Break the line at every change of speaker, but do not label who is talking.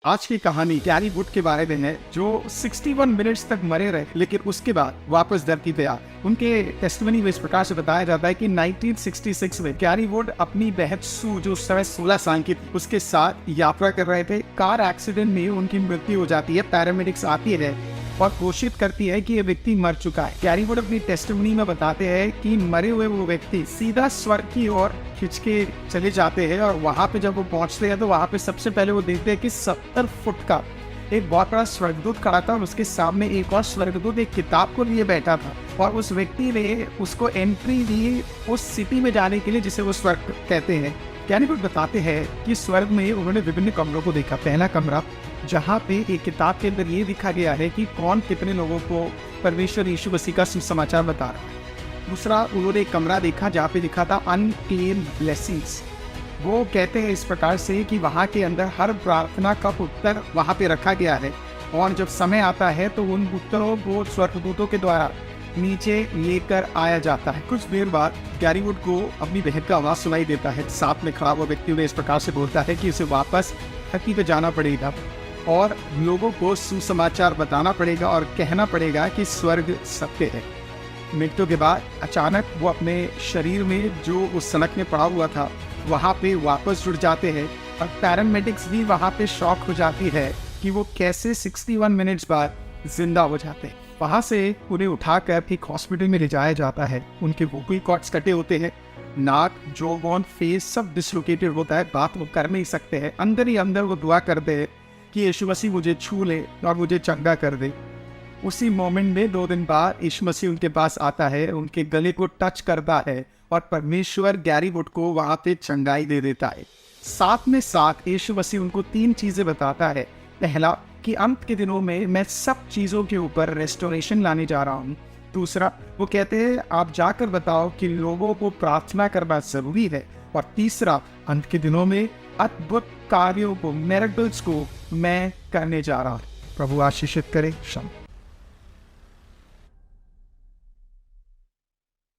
आज की कहानी गैरी वुड के बारे में है, जो 61 मिनट्स तक मरे रहे, लेकिन उसके बाद वापस धरती पे आ। उनके टेस्टिमनी में इस प्रकार से बताया जाता है कि 1966 में गैरी वुड अपनी बहन सू, जो उस समय 16 साल की थी, उसके साथ यात्रा कर रहे थे। कार एक्सीडेंट में उनकी मृत्यु हो जाती है। पैरामेडिक्स आती है और घोषित करती है कि ये व्यक्ति मर चुका है। गैरी वुड अपनी टेस्टिमनी में बताते हैं कि मरे हुए वो व्यक्ति सीधा स्वर्ग की ओर खिंच के चले जाते हैं, और वहां पे जब वो पहुंचते हैं तो वहां पे सबसे पहले वो देखते हैं कि 70 फुट का एक बहुत बड़ा स्वर्गदूत खड़ा था, और उसके सामने एक और स्वर्गदूत एक किताब को लिए बैठा था, और उस व्यक्ति ने उसको एंट्री दी उस सिटी में जाने के लिए जिसे वो स्वर्ग कहते हैं। गैरी वुड बताते हैं कि स्वर्ग में उन्होंने विभिन्न कमरों को देखा। पहला कमरा जहाँ पे एक किताब के अंदर ये लिखा गया है कि कौन कितने लोगों को परमेश्वर यीशु मसीह का सुसमाचार बता रहा है। दूसरा, उन्होंने एक कमरा देखा जहाँ पे लिखा था अनक्लेम्ड ब्लेसिंग्स। वो कहते हैं इस प्रकार से कि वहाँ के अंदर हर प्रार्थना का उत्तर वहाँ पे रखा गया है, और जब समय आता है तो उन उत्तरों को स्वर्गदूतों के द्वारा नीचे लेकर आया जाता है। कुछ देर बाद गैरी वुड को अपनी बहन का आवाज़ सुनाई देता है। साथ में खड़ा हुआ व्यक्ति उन्हें इस प्रकार से बोलता है कि उसे वापस धरती पे जाना पड़ेगा और लोगों को सुसमाचार बताना पड़ेगा और कहना पड़ेगा कि स्वर्ग सत्य है। मृत्यु के बाद अचानक वो अपने शरीर में जो उस सड़क में पड़ा हुआ था वहाँ पे वापस जुड़ जाते हैं, और पैरामेडिक्स भी वहाँ पे शॉक हो जाती है कि वो कैसे 61 मिनट्स बाद जिंदा हो जाते हैं। वहाँ से उन्हें उठाकर एक हॉस्पिटल में ले जाया जाता है। उनके वोकल कॉर्ड्स कटे होते हैं, नाक, जॉ, फेस सब डिसलोकेटेड होता है, बात वो कर नहीं सकते हैं। अंदर ही अंदर वो दुआ करते हैं कि यीशु मसीह मुझे छू ले और मुझे चंगा कर दे। उसी मोमेंट में 2 दिन बाद यीशु मसीह उनके पास आता है, उनके गले को टच करता है, और परमेश्वर गैरी वुड को वहाँ पे चंगाई दे देता है। साथ में साथ यीशु मसीह उनको 3 चीज़ें बताता है। पहला, कि अंत के दिनों में मैं सब चीज़ों के ऊपर रेस्टोरेशन लाने जा रहा हूँ। दूसरा, वो कहते हैं आप जाकर बताओ कि लोगों को प्रार्थना करना ज़रूरी है। और तीसरा, अंत के दिनों में अद्भुत कार्यों को, मिरेकल्स को मैं करने जा रहा हूँ। प्रभु आशीषित करे। शाम।